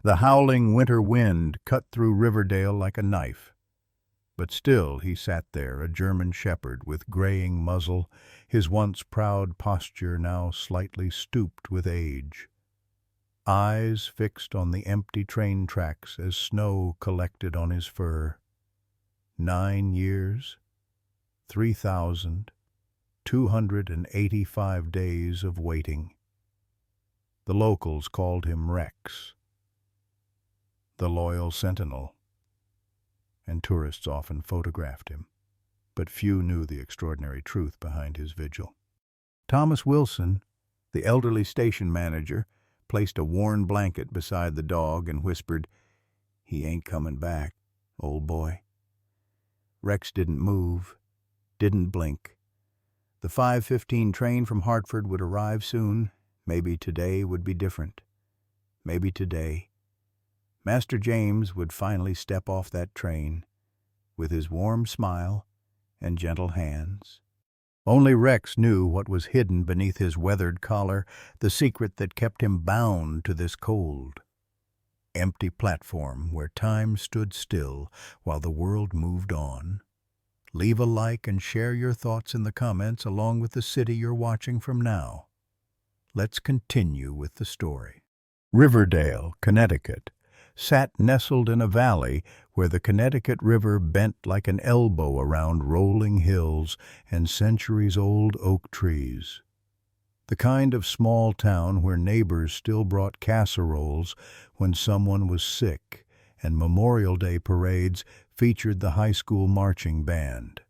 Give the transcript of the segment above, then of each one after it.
The howling winter wind cut through Riverdale like a knife. But still he sat there, a German shepherd with graying muzzle, his once proud posture now slightly stooped with age. Eyes fixed on the empty train tracks as snow collected on his fur. 9 years, 3,285 days of waiting. The locals called him Rex, the loyal sentinel, and tourists often photographed him, but few knew the extraordinary truth behind his vigil. Thomas Wilson, the elderly station manager, placed a worn blanket beside the dog and whispered, "He ain't coming back, old boy." Rex didn't move, didn't blink. The 5:15 train from Hartford would arrive soon. Maybe today would be different. Maybe today. Master James would finally step off that train, with his warm smile and gentle hands. Only Rex knew what was hidden beneath his weathered collar, the secret that kept him bound to this cold, empty platform where time stood still while the world moved on. Leave a like and share your thoughts in the comments along with the city you're watching from now. Let's continue with the story. Riverdale, Connecticut, sat nestled in a valley where the Connecticut River bent like an elbow around rolling hills and centuries-old oak trees. The kind of small town where neighbors still brought casseroles when someone was sick, and Memorial Day parades featured the high school marching band.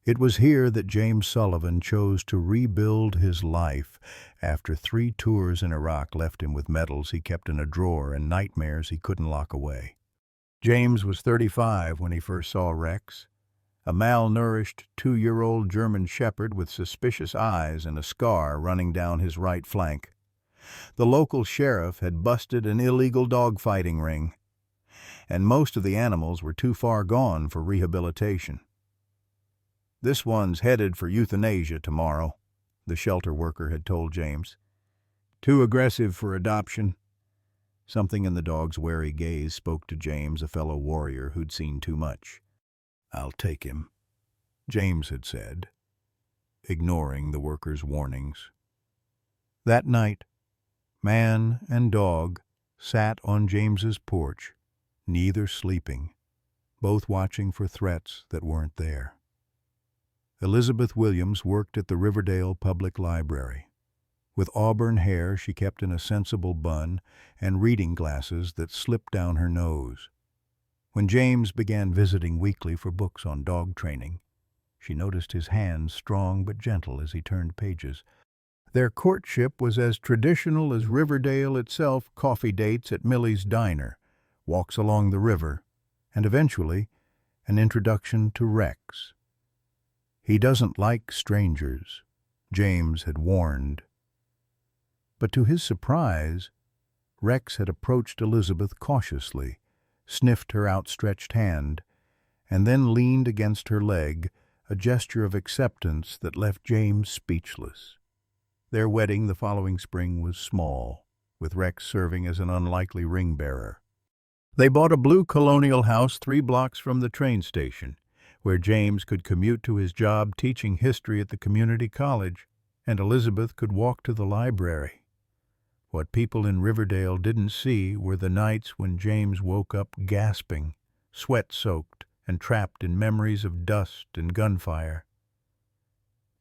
It was here that James Sullivan chose to rebuild his life after 3 tours in Iraq left him with medals he kept in a drawer and nightmares he couldn't lock away. James was 35 when he first saw Rex, a malnourished 2-year-old German shepherd with suspicious eyes and a scar running down his right flank. The local sheriff had busted an illegal dogfighting ring, and most of the animals were too far gone for rehabilitation. "This one's headed for euthanasia tomorrow," the shelter worker had told James. "Too aggressive for adoption." Something in the dog's wary gaze spoke to James, a fellow warrior who'd seen too much. "I'll take him," James had said, ignoring the worker's warnings. That night, man and dog sat on James's porch, neither sleeping, both watching for threats that weren't there. Elizabeth Williams worked at the Riverdale Public Library. With auburn hair she kept in a sensible bun and reading glasses that slipped down her nose. When James began visiting weekly for books on dog training, she noticed his hands strong but gentle as he turned pages. Their courtship was as traditional as Riverdale itself: coffee dates at Millie's Diner, walks along the river, and eventually an introduction to Rex. "He doesn't like strangers," James had warned. But to his surprise, Rex had approached Elizabeth cautiously, sniffed her outstretched hand, and then leaned against her leg, a gesture of acceptance that left James speechless. Their wedding the following spring was small, with Rex serving as an unlikely ring-bearer. They bought a blue colonial house 3 blocks from the train station, where James could commute to his job teaching history at the community college, and Elizabeth could walk to the library. What people in Riverdale didn't see were the nights when James woke up gasping, sweat-soaked, and trapped in memories of dust and gunfire.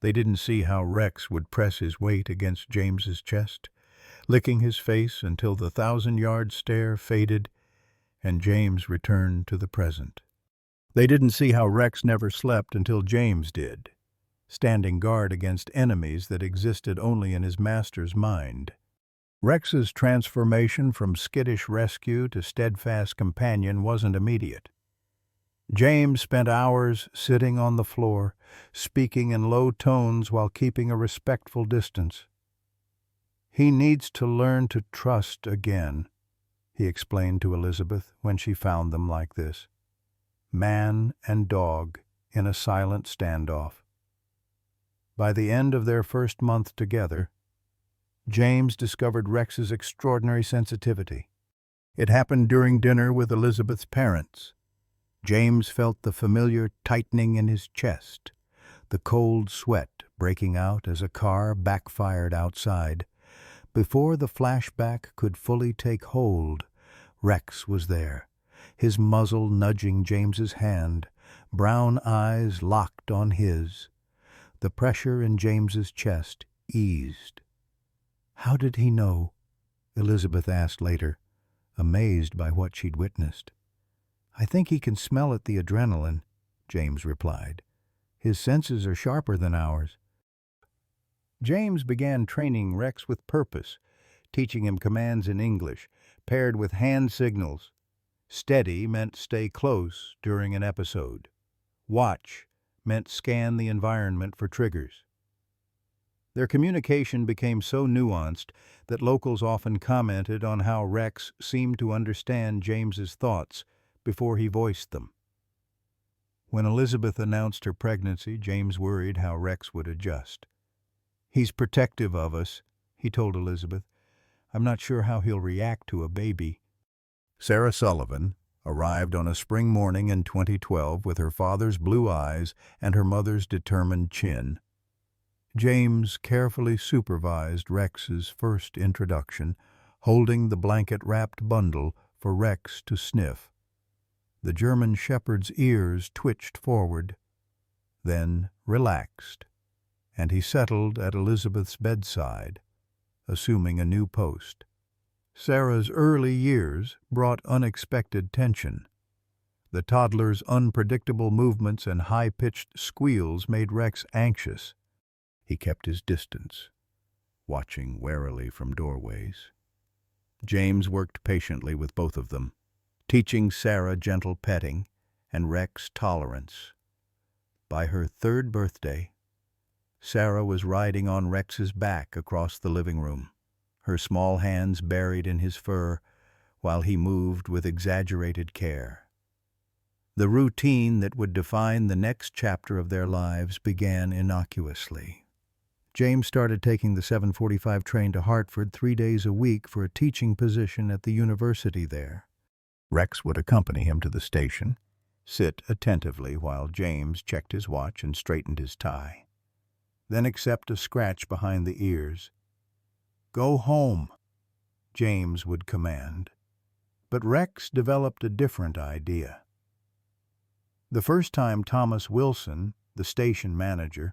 They didn't see how Rex would press his weight against James's chest, licking his face until the 1,000-yard stare faded and James returned to the present. They didn't see how Rex never slept until James did, standing guard against enemies that existed only in his master's mind. Rex's transformation from skittish rescue to steadfast companion wasn't immediate. James spent hours sitting on the floor, speaking in low tones while keeping a respectful distance. "He needs to learn to trust again," he explained to Elizabeth when she found them like this. Man and dog in a silent standoff. By the end of their first month together, James discovered Rex's extraordinary sensitivity. It happened during dinner with Elizabeth's parents. James felt the familiar tightening in his chest, the cold sweat breaking out as a car backfired outside. Before the flashback could fully take hold, Rex was there, his muzzle nudging James's hand, brown eyes locked on his. The pressure in James's chest eased. "How did he know?" Elizabeth asked later, amazed by what she'd witnessed. "I think he can smell it, the adrenaline," James replied. "His senses are sharper than ours." James began training Rex with purpose, teaching him commands in English, paired with hand signals. Steady meant stay close during an episode. Watch meant scan the environment for triggers. Their communication became so nuanced that locals often commented on how Rex seemed to understand James's thoughts before he voiced them. When Elizabeth announced her pregnancy, James worried how Rex would adjust. "He's protective of us," he told Elizabeth. "I'm not sure how he'll react to a baby." Sarah Sullivan arrived on a spring morning in 2012 with her father's blue eyes and her mother's determined chin. James carefully supervised Rex's first introduction, holding the blanket-wrapped bundle for Rex to sniff. The German shepherd's ears twitched forward, then relaxed, and he settled at Elizabeth's bedside, assuming a new post. Sarah's early years brought unexpected tension. The toddler's unpredictable movements and high-pitched squeals made Rex anxious. He kept his distance, watching warily from doorways. James worked patiently with both of them, teaching Sarah gentle petting and Rex tolerance. By her third birthday, Sarah was riding on Rex's back across the living room, her small hands buried in his fur while he moved with exaggerated care. The routine that would define the next chapter of their lives began innocuously. James started taking the 7:45 train to Hartford 3 days a week for a teaching position at the university there. Rex would accompany him to the station, sit attentively while James checked his watch and straightened his tie, then accept a scratch behind the ears. "Go home," James would command. But Rex developed a different idea. The first time Thomas Wilson, the station manager,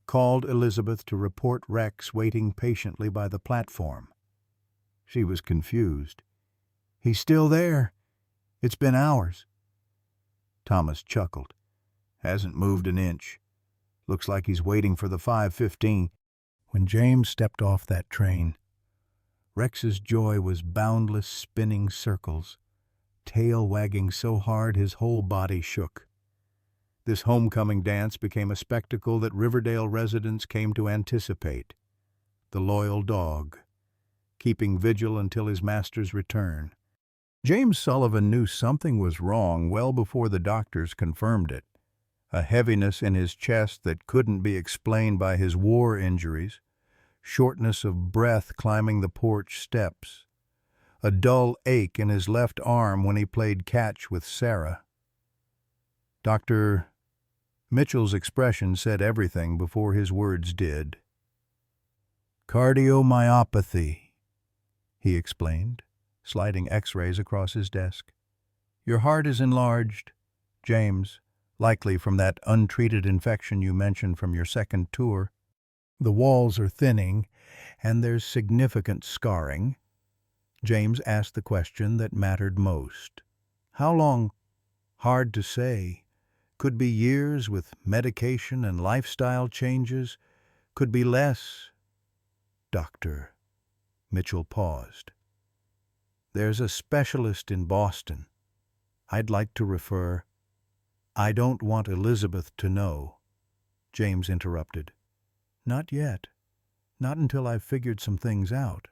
called Elizabeth to report Rex waiting patiently by the platform. She was confused. "He's still there. It's been hours." Thomas chuckled. "Hasn't moved an inch. Looks like he's waiting for the 5:15. When James stepped off that train, Rex's joy was boundless, spinning circles, tail wagging so hard his whole body shook. This homecoming dance became a spectacle that Riverdale residents came to anticipate. The loyal dog, keeping vigil until his master's return. James Sullivan knew something was wrong well before the doctors confirmed it. A heaviness in his chest that couldn't be explained by his war injuries, shortness of breath climbing the porch steps, a dull ache in his left arm when he played catch with Sarah. Dr. Mitchell's expression said everything before his words did. "Cardiomyopathy," he explained, sliding X-rays across his desk. "Your heart is enlarged, James, likely from that untreated infection you mentioned from your second tour. The walls are thinning, and there's significant scarring." James asked the question that mattered most. "How long?" "Hard to say. Could be years with medication and lifestyle changes. Could be less." "Doctor," Mitchell paused. "There's a specialist in Boston. I'd like to refer—" "I don't want Elizabeth to know," James interrupted. "Not yet. Not until I've figured some things out."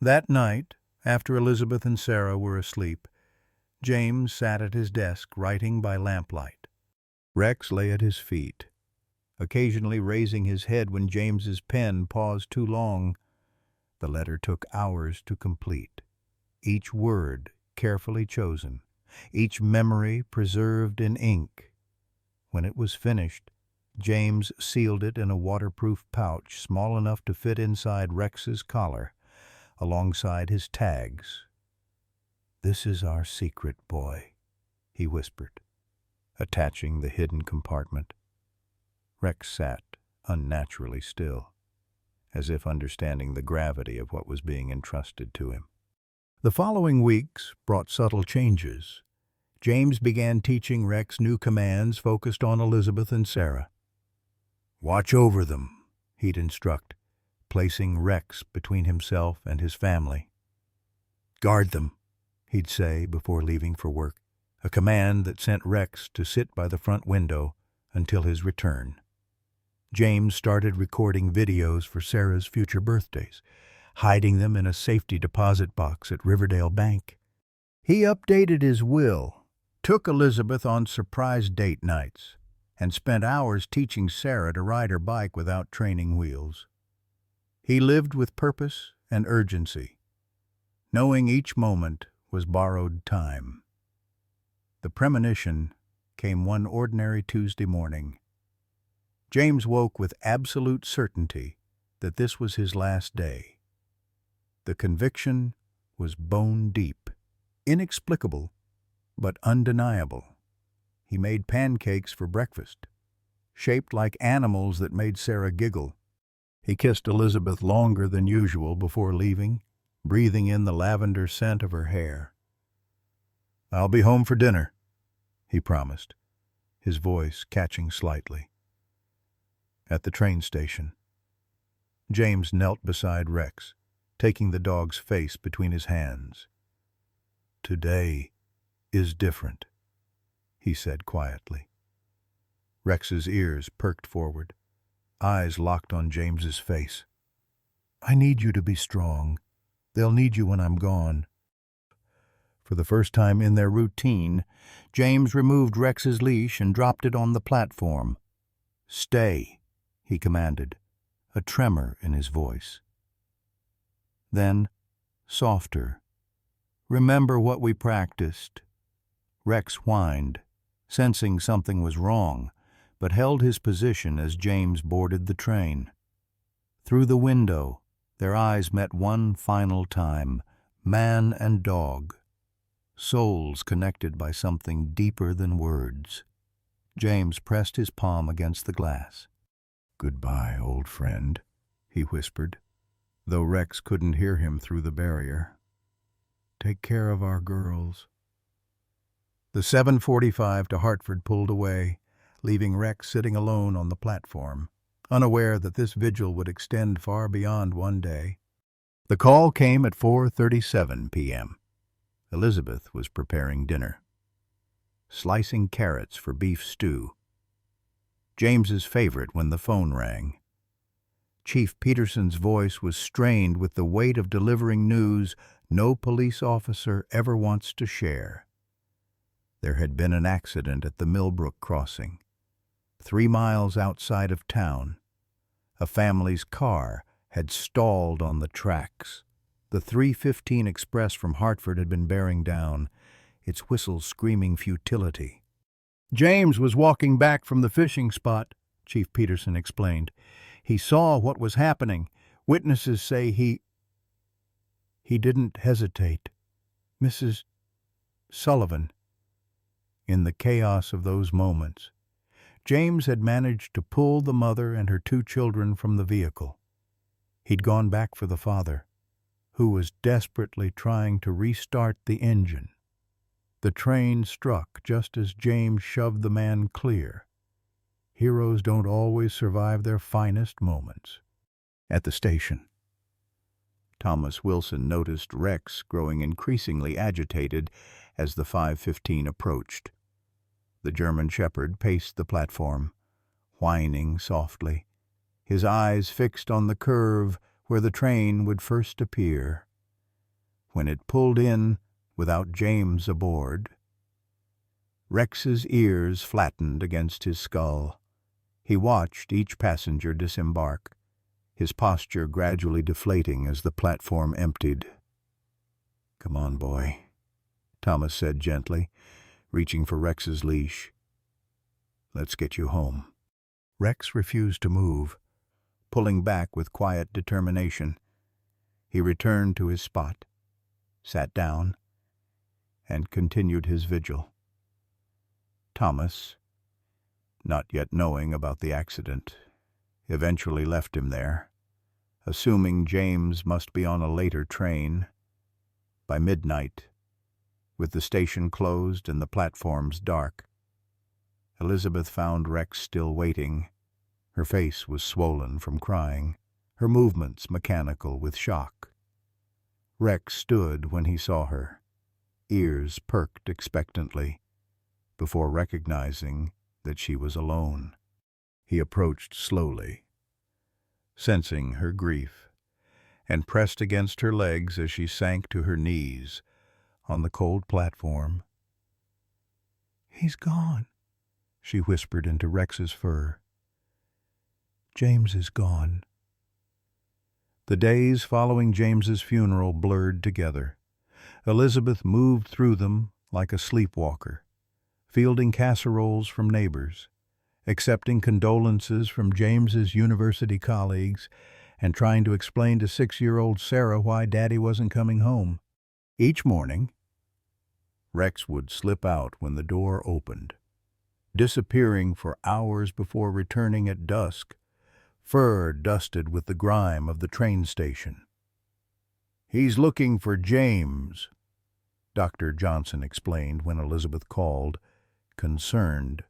That night, after Elizabeth and Sarah were asleep, James sat at his desk writing by lamplight. Rex lay at his feet, occasionally raising his head when James's pen paused too long. The letter took hours to complete. each word carefully chosen, each memory preserved in ink. When it was finished, James sealed it in a waterproof pouch small enough to fit inside Rex's collar, alongside his tags. "This is our secret, boy," he whispered, attaching the hidden compartment. Rex sat unnaturally still, as if understanding the gravity of what was being entrusted to him. The following weeks brought subtle changes. James began teaching Rex new commands focused on Elizabeth and Sarah. "Watch over them," he'd instruct, placing Rex between himself and his family. "Guard them," he'd say before leaving for work, a command that sent Rex to sit by the front window until his return. James started recording videos for Sarah's future birthdays, hiding them in a safety deposit box at Riverdale Bank. He updated his will, took Elizabeth on surprise date nights, and spent hours teaching Sarah to ride her bike without training wheels. He lived with purpose and urgency, knowing each moment was borrowed time. The premonition came one ordinary Tuesday morning. James woke with absolute certainty that this was his last day. The conviction was bone deep, inexplicable, but undeniable. He made pancakes for breakfast, shaped like animals that made Sarah giggle. He kissed Elizabeth longer than usual before leaving, breathing in the lavender scent of her hair. "I'll be home for dinner," he promised, his voice catching slightly. At the train station, James knelt beside Rex, taking the dog's face between his hands. "Today is different," he said quietly. Rex's ears perked forward, eyes locked on James's face. "I need you to be strong. They'll need you when I'm gone." For the first time in their routine, James removed Rex's leash and dropped it on the platform. "Stay," he commanded, a tremor in his voice. Then, softer, "Remember what we practiced." Rex whined, sensing something was wrong, but held his position as James boarded the train. Through the window, their eyes met one final time, man and dog, souls connected by something deeper than words. James pressed his palm against the glass. "Goodbye, old friend," he whispered, though Rex couldn't hear him through the barrier. "Take care of our girls." The 7:45 to Hartford pulled away, leaving Rex sitting alone on the platform, unaware that this vigil would extend far beyond one day. The call came at 4:37 p.m. Elizabeth was preparing dinner, slicing carrots for beef stew. James's favorite when the phone rang. Chief Peterson's voice was strained with the weight of delivering news no police officer ever wants to share. There had been an accident at the Millbrook crossing, 3 miles outside of town. A family's car had stalled on the tracks. The 3:15 express from Hartford had been bearing down, its whistle screaming futility. "James was walking back from the fishing spot," Chief Peterson explained. "He saw what was happening. Witnesses say he didn't hesitate. Mrs. Sullivan." In the chaos of those moments, James had managed to pull the mother and her 2 children from the vehicle. He'd gone back for the father, who was desperately trying to restart the engine. The train struck just as James shoved the man clear. Heroes don't always survive their finest moments. At the station, Thomas Wilson noticed Rex growing increasingly agitated as the 5:15 approached. The German Shepherd paced the platform, whining softly, his eyes fixed on the curve where the train would first appear. When it pulled in, without James aboard, Rex's ears flattened against his skull. He watched each passenger disembark, his posture gradually deflating as the platform emptied. "Come on, boy," Thomas said gently, reaching for Rex's leash. "Let's get you home." Rex refused to move, pulling back with quiet determination. He returned to his spot, sat down, and continued his vigil. Thomas, not yet knowing about the accident, eventually left him there, assuming James must be on a later train. By midnight, with the station closed and the platforms dark, Elizabeth found Rex still waiting. Her face was swollen from crying, her movements mechanical with shock. Rex stood when he saw her, ears perked expectantly, before recognizing that she was alone. He approached slowly, sensing her grief, and pressed against her legs as she sank to her knees on the cold platform. "He's gone," she whispered into Rex's fur. "James is gone." The days following James's funeral blurred together. Elizabeth moved through them like a sleepwalker, fielding casseroles from neighbors, accepting condolences from James's university colleagues, and trying to explain to 6-year-old Sarah why Daddy wasn't coming home. Each morning, Rex would slip out when the door opened, disappearing for hours before returning at dusk, fur dusted with the grime of the train station. "He's looking for James," Dr. Johnson explained when Elizabeth called, concerned.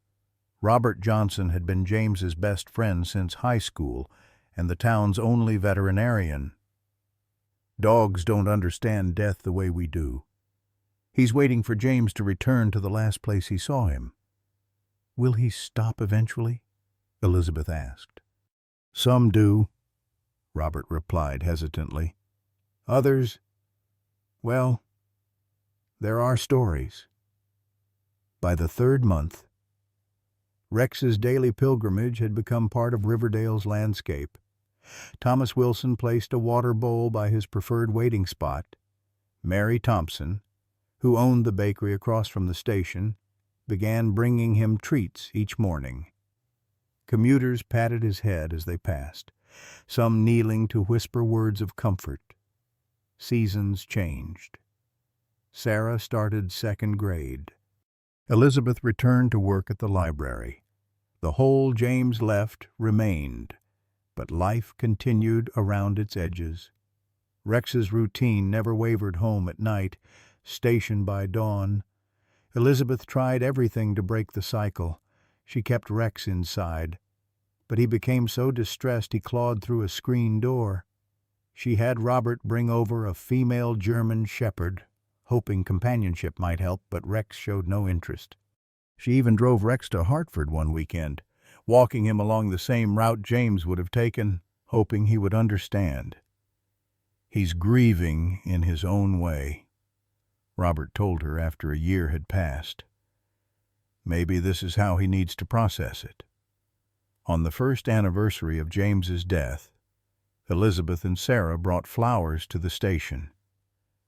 Robert Johnson had been James's best friend since high school and the town's only veterinarian. "Dogs don't understand death the way we do. He's waiting for James to return to the last place he saw him." "Will he stop eventually?" Elizabeth asked. "Some do," Robert replied hesitantly. "Others, well, there are stories." By the third month, Rex's daily pilgrimage had become part of Riverdale's landscape. Thomas Wilson placed a water bowl by his preferred waiting spot. Mary Thompson, who owned the bakery across from the station, began bringing him treats each morning. Commuters patted his head as they passed, some kneeling to whisper words of comfort. Seasons changed. Sarah started 2nd grade. Elizabeth returned to work at the library. The hole James left remained, but life continued around its edges. Rex's routine never wavered home at night, station by dawn. Elizabeth tried everything to break the cycle. She kept Rex inside, but he became so distressed he clawed through a screen door. She had Robert bring over a female German shepherd, hoping companionship might help, but Rex showed no interest. She even drove Rex to Hartford one weekend, walking him along the same route James would have taken, hoping he would understand. "He's grieving in his own way," Robert told her after a year had passed. "Maybe this is how he needs to process it." On the first anniversary of James's death, Elizabeth and Sarah brought flowers to the station.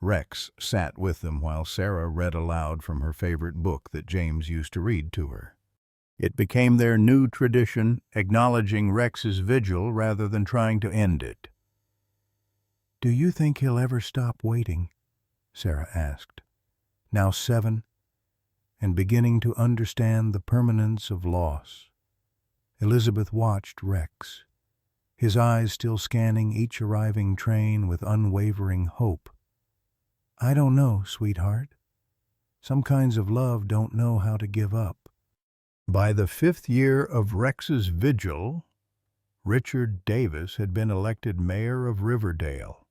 Rex sat with them while Sarah read aloud from her favorite book that James used to read to her. It became their new tradition, acknowledging Rex's vigil rather than trying to end it. "Do you think he'll ever stop waiting?" Sarah asked, now 7, and beginning to understand the permanence of loss. Elizabeth watched Rex, his eyes still scanning each arriving train with unwavering hope. "I don't know, sweetheart. Some kinds of love don't know how to give up." By the 5th year of Rex's vigil, Richard Davis had been elected mayor of Riverdale,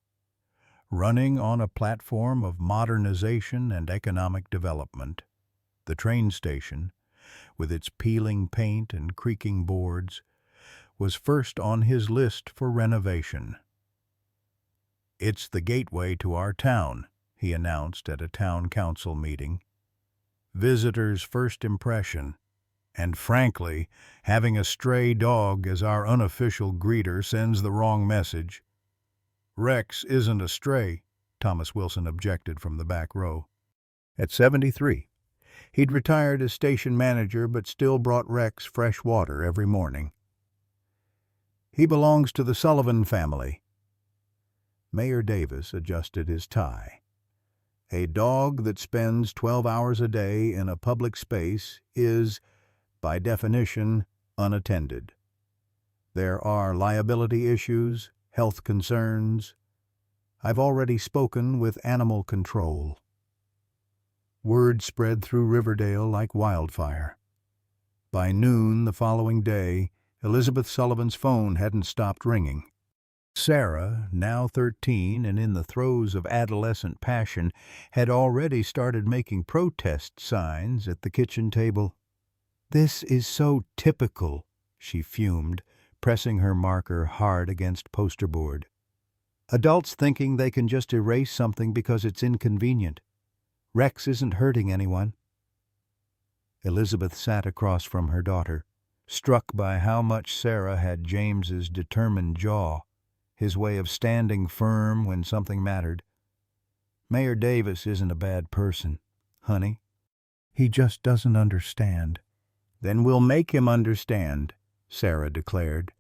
running on a platform of modernization and economic development. The train station, with its peeling paint and creaking boards, was first on his list for renovation. "It's the gateway to our town," he announced at a town council meeting. "Visitors' first impression, and frankly, having a stray dog as our unofficial greeter sends the wrong message. Rex isn't a stray. Thomas Wilson objected from the back row. At 73, he'd retired as station manager but still brought Rex fresh water every morning. "He belongs to the Sullivan family." Mayor Davis adjusted his tie. "A dog that spends 12 hours a day in a public space is, by definition, unattended. There are liability issues, health concerns. I've already spoken with animal control." Word spread through Riverdale like wildfire. By noon the following day, Elizabeth Sullivan's phone hadn't stopped ringing. Sarah, now 13 and in the throes of adolescent passion, had already started making protest signs at the kitchen table. "This is so typical," she fumed, pressing her marker hard against poster board. "Adults thinking they can just erase something because it's inconvenient. Rex isn't hurting anyone." Elizabeth sat across from her daughter, struck by how much Sarah had James's determined jaw, his way of standing firm when something mattered. "Mayor Davis isn't a bad person, honey. He just doesn't understand." "Then we'll make him understand," Sarah declared.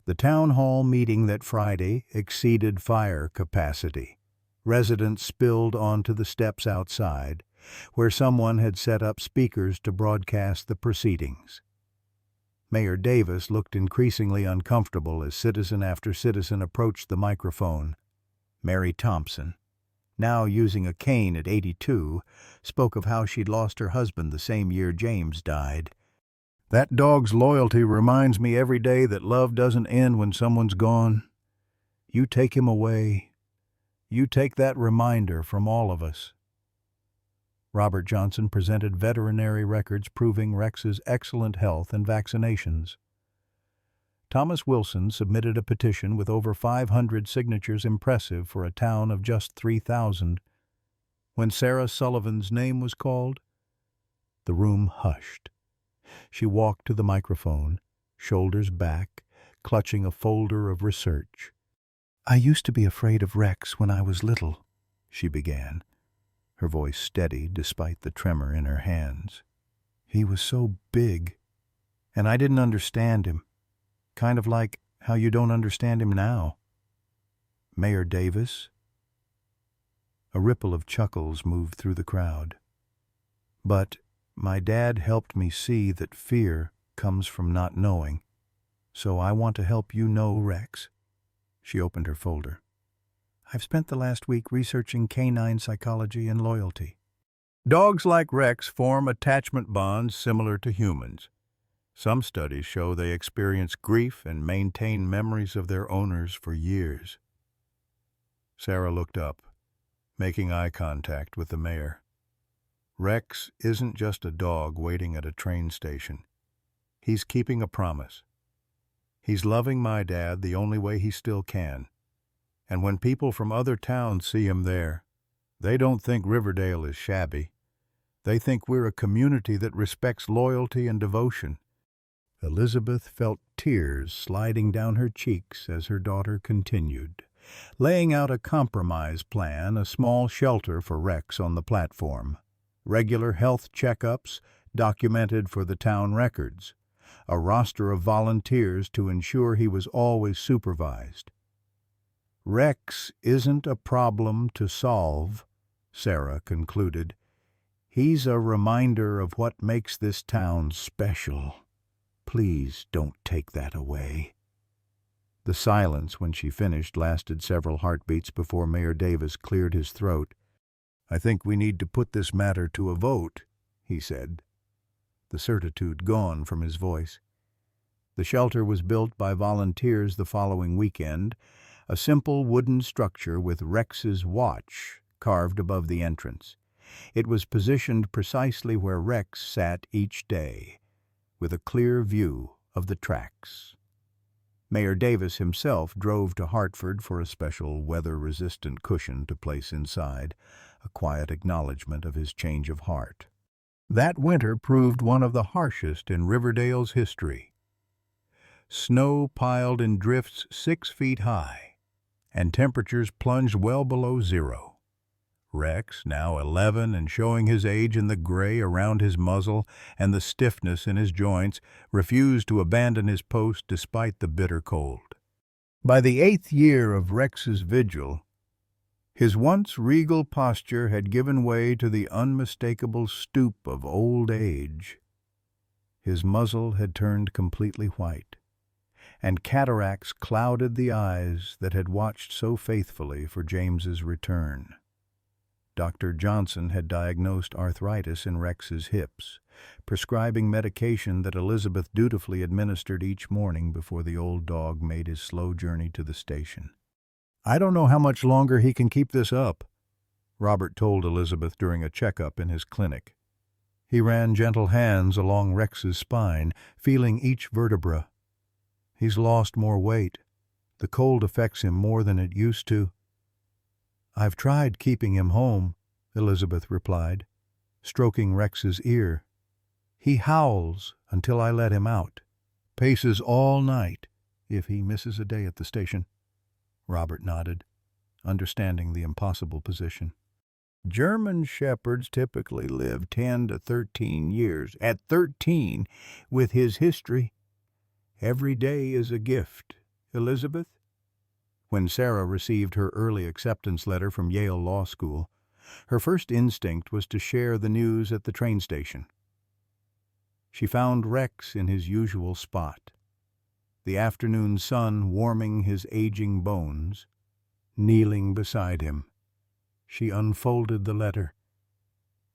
The town hall meeting that Friday exceeded fire capacity. Residents spilled onto the steps outside, where someone had set up speakers to broadcast the proceedings. Mayor Davis looked increasingly uncomfortable as citizen after citizen approached the microphone. Mary Thompson, now using a cane at 82, spoke of how she'd lost her husband the same year James died. "That dog's loyalty reminds me every day that love doesn't end when someone's gone. You take him away. You take that reminder from all of us." Robert Johnson presented veterinary records proving Rex's excellent health and vaccinations. Thomas Wilson submitted a petition with over 500 signatures, impressive for a town of just 3,000. When Sarah Sullivan's name was called, the room hushed. She walked to the microphone, shoulders back, clutching a folder of research. "I used to be afraid of Rex when I was little," she began, her voice steady despite the tremor in her hands. "He was so big, and I didn't understand him, kind of like how you don't understand him now." "Mayor Davis?" A ripple of chuckles moved through the crowd. "But my dad helped me see that fear comes from not knowing, so I want to help you know Rex." She opened her folder. "I've spent the last week researching canine psychology and loyalty. Dogs like Rex form attachment bonds similar to humans. Some studies show they experience grief and maintain memories of their owners for years." Sarah looked up, making eye contact with the mayor. "Rex isn't just a dog waiting at a train station. He's keeping a promise. He's loving my dad the only way he still can. And when people from other towns see him there, they don't think Riverdale is shabby. They think we're a community that respects loyalty and devotion." Elizabeth felt tears sliding down her cheeks as her daughter continued, laying out a compromise plan: a small shelter for Rex on the platform, regular health checkups documented for the town records, a roster of volunteers to ensure he was always supervised. "Rex isn't a problem to solve," Sarah concluded. "He's a reminder of what makes this town special. Please don't take that away." The silence when she finished lasted several heartbeats before Mayor Davis cleared his throat. "I think we need to put this matter to a vote," he said, the certitude gone from his voice. The shelter was built by volunteers the following weekend, a simple wooden structure with Rex's watch carved above the entrance. It was positioned precisely where Rex sat each day, with a clear view of the tracks. Mayor Davis himself drove to Hartford for a special weather-resistant cushion to place inside, a quiet acknowledgment of his change of heart. That winter proved one of the harshest in Riverdale's history. Snow piled in drifts 6 feet high, and temperatures plunged well below zero. Rex, now 11 and showing his age in the gray around his muzzle and the stiffness in his joints, refused to abandon his post despite the bitter cold. By the 8th year of Rex's vigil, his once regal posture had given way to the unmistakable stoop of old age. His muzzle had turned completely white, and cataracts clouded the eyes that had watched so faithfully for James's return. Dr. Johnson had diagnosed arthritis in Rex's hips, prescribing medication that Elizabeth dutifully administered each morning before the old dog made his slow journey to the station. "I don't know how much longer he can keep this up," Robert told Elizabeth during a checkup in his clinic. He ran gentle hands along Rex's spine, feeling each vertebra. "He's lost more weight. The cold affects him more than it used to." "I've tried keeping him home," Elizabeth replied, stroking Rex's ear. "He howls until I let him out. Paces all night if he misses a day at the station." Robert nodded, understanding the impossible position. "German shepherds typically live 10 to 13 years. At 13, with his history, every day is a gift, Elizabeth." When Sarah received her early acceptance letter from Yale Law School, her first instinct was to share the news at the train station. She found Rex in his usual spot, the afternoon sun warming his aging bones. Kneeling beside him, she unfolded the letter.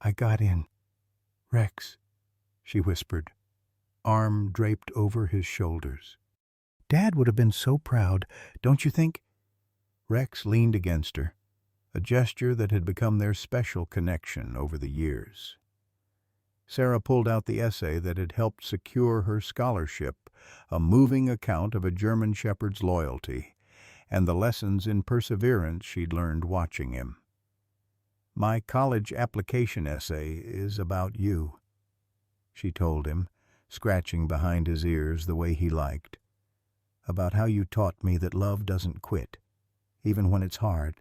"I got in. Rex," she whispered, arm draped over his shoulders. "Dad would have been so proud, don't you think?" Rex leaned against her, a gesture that had become their special connection over the years. Sarah pulled out the essay that had helped secure her scholarship, a moving account of a German shepherd's loyalty, and the lessons in perseverance she'd learned watching him. "My college application essay is about you," she told him, scratching behind his ears the way he liked. "About how you taught me that love doesn't quit, even when it's hard."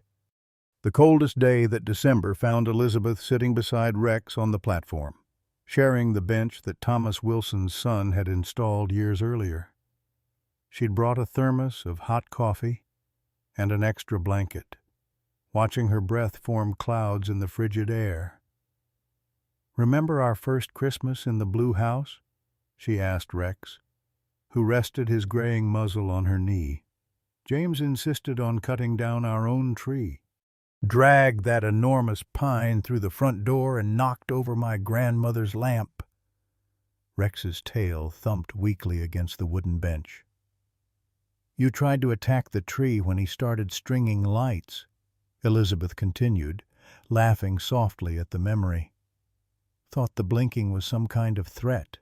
The coldest day that December found Elizabeth sitting beside Rex on the platform, sharing the bench that Thomas Wilson's son had installed years earlier. She'd brought a thermos of hot coffee and an extra blanket, watching her breath form clouds in the frigid air. "Remember our first Christmas in the blue house?" she asked Rex, who rested his graying muzzle on her knee. "James insisted on cutting down our own tree, dragged that enormous pine through the front door, and knocked over my grandmother's lamp." Rex's tail thumped weakly against the wooden bench. "You tried to attack the tree when he started stringing lights," Elizabeth continued, laughing softly at the memory. "Thought the blinking was some kind of threat."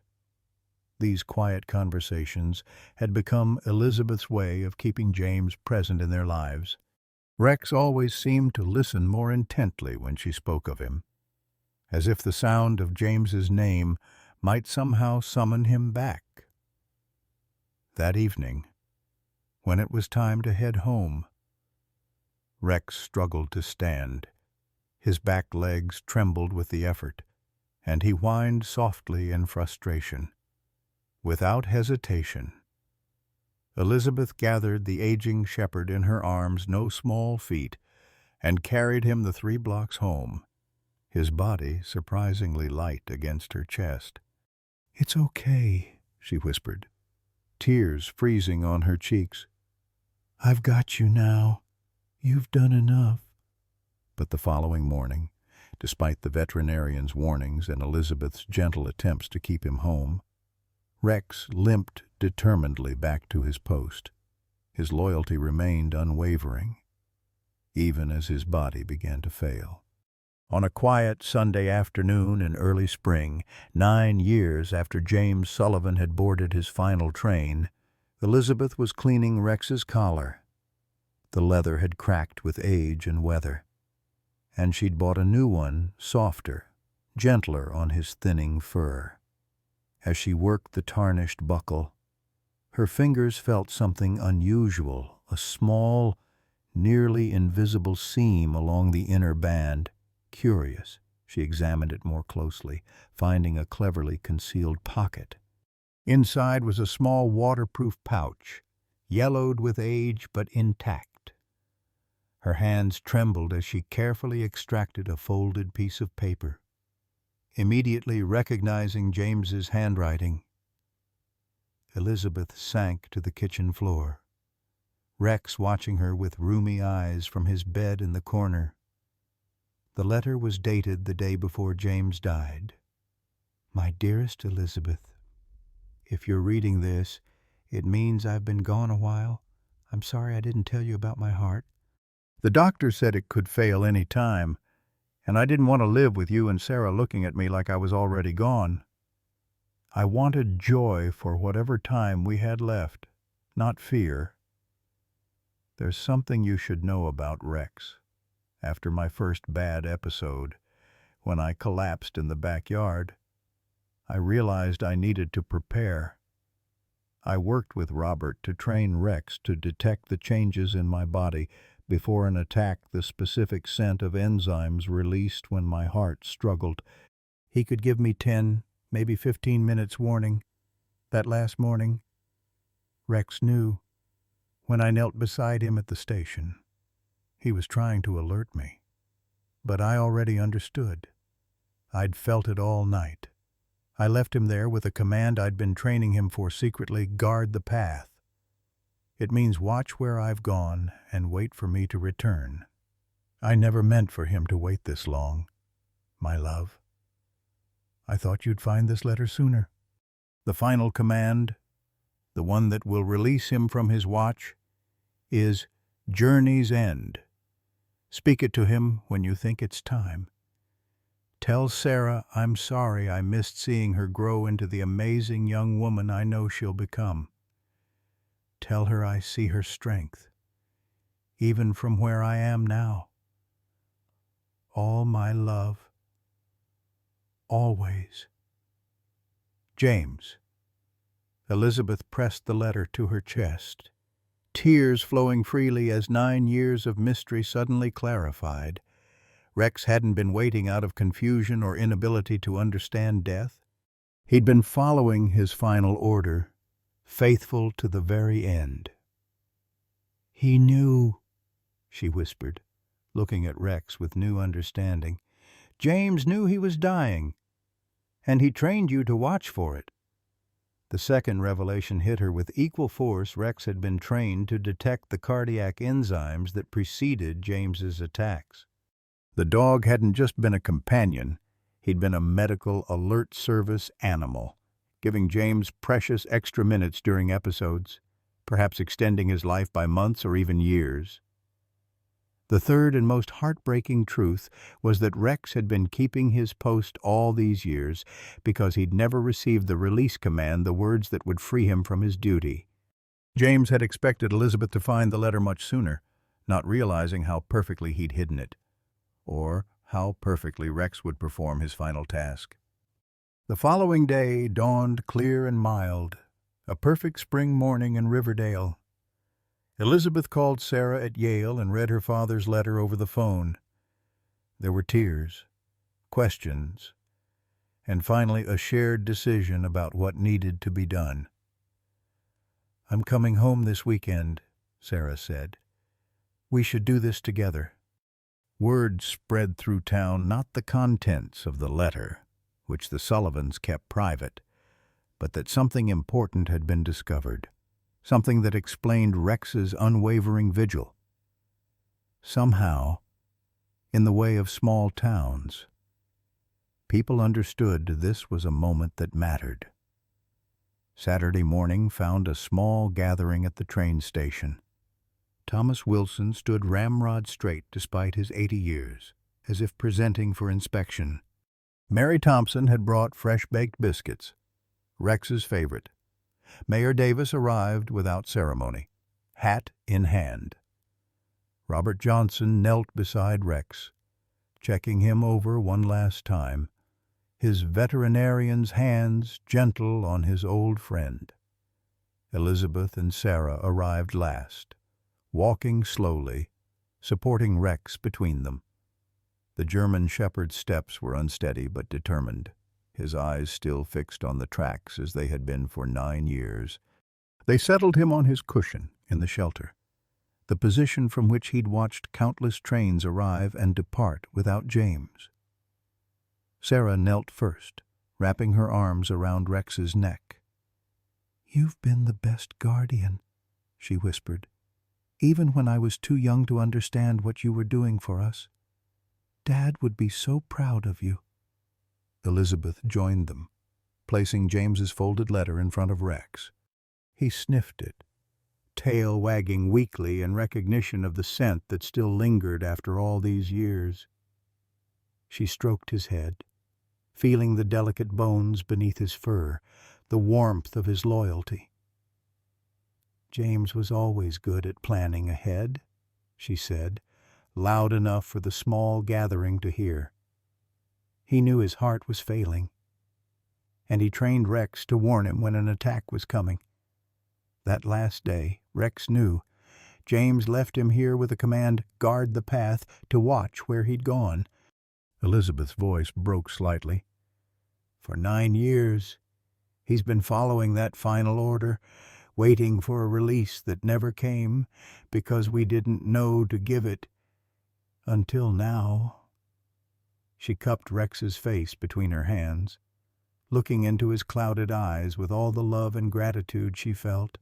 These quiet conversations had become Elizabeth's way of keeping James present in their lives. Rex always seemed to listen more intently when she spoke of him, as if the sound of James's name might somehow summon him back. That evening, when it was time to head home, Rex struggled to stand. His back legs trembled with the effort, and he whined softly in frustration. Without hesitation, Elizabeth gathered the aging shepherd in her arms, no small feat, and carried him the 3 blocks home, his body surprisingly light against her chest. "It's okay," she whispered, tears freezing on her cheeks. "I've got you now. You've done enough." But the following morning, despite the veterinarian's warnings and Elizabeth's gentle attempts to keep him home, Rex limped determinedly back to his post. His loyalty remained unwavering, even as his body began to fail. On a quiet Sunday afternoon in early spring, 9 years after James Sullivan had boarded his final train, Elizabeth was cleaning Rex's collar. The leather had cracked with age and weather, and she'd bought a new one, softer, gentler on his thinning fur. As she worked the tarnished buckle, her fingers felt something unusual, a small, nearly invisible seam along the inner band. Curious, she examined it more closely, finding a cleverly concealed pocket. Inside was a small waterproof pouch, yellowed with age but intact. Her hands trembled as she carefully extracted a folded piece of paper. Immediately recognizing James's handwriting, Elizabeth sank to the kitchen floor, Rex watching her with rheumy eyes from his bed in the corner. The letter was dated the day before James died. "My dearest Elizabeth, if you're reading this, it means I've been gone a while. I'm sorry I didn't tell you about my heart. The doctor said it could fail any time, and I didn't want to live with you and Sarah looking at me like I was already gone. I wanted joy for whatever time we had left, not fear. There's something you should know about Rex. After my first bad episode, when I collapsed in the backyard, I realized I needed to prepare. I worked with Robert to train Rex to detect the changes in my body before an attack, the specific scent of enzymes released when my heart struggled. He could give me 10, maybe 15 minutes warning. That last morning, Rex knew. When I knelt beside him at the station, he was trying to alert me. But I already understood. I'd felt it all night. I left him there with a command I'd been training him for secretly: guard the path. It means watch where I've gone and wait for me to return. I never meant for him to wait this long, my love. I thought you'd find this letter sooner. The final command, the one that will release him from his watch, is Journey's End. Speak it to him when you think it's time. Tell Sarah I'm sorry I missed seeing her grow into the amazing young woman I know she'll become. Tell her I see her strength, even from where I am now. All my love, always. James. Elizabeth pressed the letter to her chest, tears flowing freely as 9 years of mystery suddenly clarified. Rex hadn't been waiting out of confusion or inability to understand death. He'd been following his final order, faithful to the very end. He knew, she whispered, looking at Rex with new understanding. James knew he was dying, and he trained you to watch for it. The second revelation hit her with equal force. Rex had been trained to detect the cardiac enzymes that preceded James's attacks. The dog hadn't just been a companion, he'd been a medical alert service animal, giving James precious extra minutes during episodes, perhaps extending his life by months or even years. The third and most heartbreaking truth was that Rex had been keeping his post all these years because he'd never received the release command, the words that would free him from his duty. James had expected Elizabeth to find the letter much sooner, not realizing how perfectly he'd hidden it, or how perfectly Rex would perform his final task. The following day dawned clear and mild, a perfect spring morning in Riverdale. Elizabeth called Sarah at Yale and read her father's letter over the phone. There were tears, questions, and finally a shared decision about what needed to be done. "I'm coming home this weekend," Sarah said. "We should do this together." Word spread through town, not the contents of the letter, which the Sullivans kept private, but that something important had been discovered, something that explained Rex's unwavering vigil. Somehow, in the way of small towns, people understood this was a moment that mattered. Saturday morning found a small gathering at the train station. Thomas Wilson stood ramrod straight despite his 80 years, as if presenting for inspection. Mary Thompson had brought fresh-baked biscuits, Rex's favorite. Mayor Davis arrived without ceremony, hat in hand. Robert Johnson knelt beside Rex, checking him over one last time, his veterinarian's hands gentle on his old friend. Elizabeth and Sarah arrived last, walking slowly, supporting Rex between them. The German shepherd's steps were unsteady but determined, his eyes still fixed on the tracks as they had been for 9 years. They settled him on his cushion in the shelter, the position from which he'd watched countless trains arrive and depart without James. Sarah knelt first, wrapping her arms around Rex's neck. "You've been the best guardian," she whispered, "even when I was too young to understand what you were doing for us. Dad would be so proud of you." Elizabeth joined them, placing James's folded letter in front of Rex. He sniffed it, tail wagging weakly in recognition of the scent that still lingered after all these years. She stroked his head, feeling the delicate bones beneath his fur, the warmth of his loyalty. "James was always good at planning ahead," she said, loud enough for the small gathering to hear. He knew his heart was failing, and he trained Rex to warn him when an attack was coming. That last day, Rex knew, James left him here with a command, "Guard the path," to watch where he'd gone. Elizabeth's voice broke slightly. "For 9 years, he's been following that final order, waiting for a release that never came because we didn't know to give it. Until now." She cupped Rex's face between her hands, looking into his clouded eyes with all the love and gratitude she felt.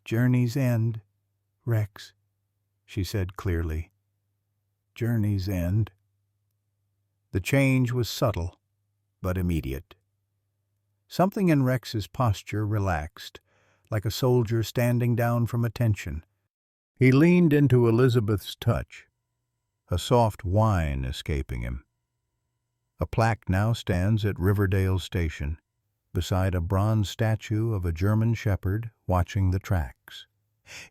"Journey's end, Rex," she said clearly. "Journey's end." The change was subtle, but immediate. Something in Rex's posture relaxed, like a soldier standing down from attention. He leaned into Elizabeth's touch, a soft whine escaping him. A plaque now stands at Riverdale Station, beside a bronze statue of a German shepherd watching the tracks.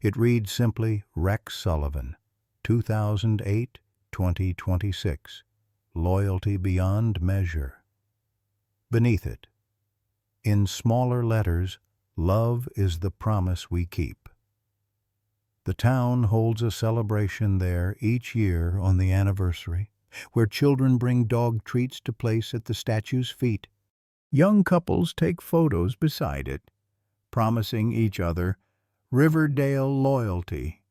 It reads simply, "Rex Sullivan, 2008-2026, Loyalty Beyond Measure." Beneath it, in smaller letters, "Love is the promise we keep." The town holds a celebration there each year on the anniversary, where children bring dog treats to place at the statue's feet. Young couples take photos beside it, promising each other Riverdale loyalty.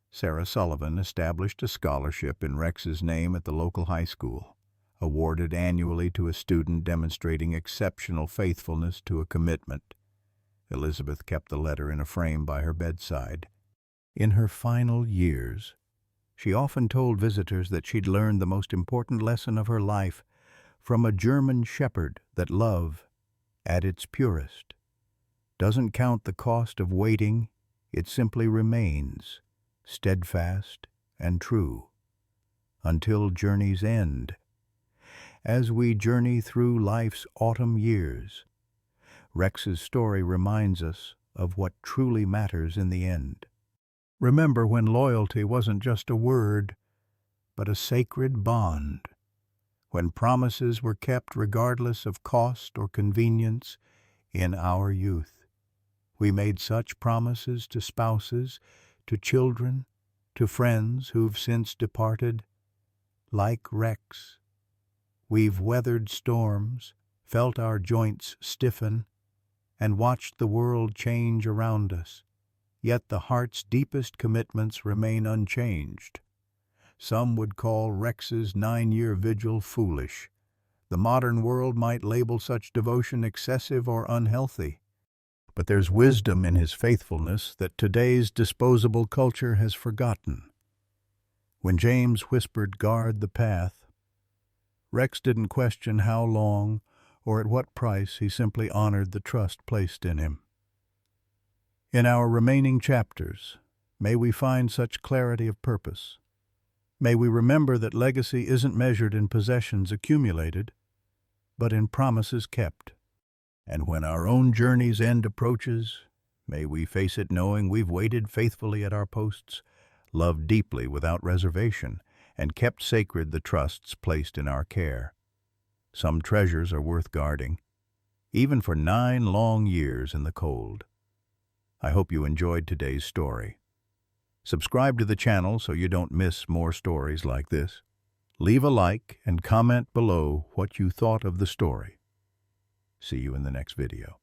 Sarah Sullivan established a scholarship in Rex's name at the local high school, awarded annually to a student demonstrating exceptional faithfulness to a commitment. Elizabeth kept the letter in a frame by her bedside. In her final years, she often told visitors that she'd learned the most important lesson of her life from a German shepherd, that love, at its purest, doesn't count the cost of waiting, it simply remains, steadfast and true, until journey's end. As we journey through life's autumn years, Rex's story reminds us of what truly matters in the end. Remember when loyalty wasn't just a word, but a sacred bond, when promises were kept regardless of cost or convenience. In our youth, we made such promises to spouses, to children, to friends who've since departed. Like Rex, we've weathered storms, felt our joints stiffen, and watched the world change around us. Yet the heart's deepest commitments remain unchanged. Some would call Rex's 9-year vigil foolish. The modern world might label such devotion excessive or unhealthy. But there's wisdom in his faithfulness that today's disposable culture has forgotten. When James whispered, "Guard the path," Rex didn't question how long or at what price. He simply honored the trust placed in him. In our remaining chapters, may we find such clarity of purpose. May we remember that legacy isn't measured in possessions accumulated, but in promises kept. And when our own journey's end approaches, may we face it knowing we've waited faithfully at our posts, loved deeply without reservation, and kept sacred the trusts placed in our care. Some treasures are worth guarding, even for 9 long years in the cold. I hope you enjoyed today's story. Subscribe to the channel so you don't miss more stories like this. Leave a like and comment below what you thought of the story. See you in the next video.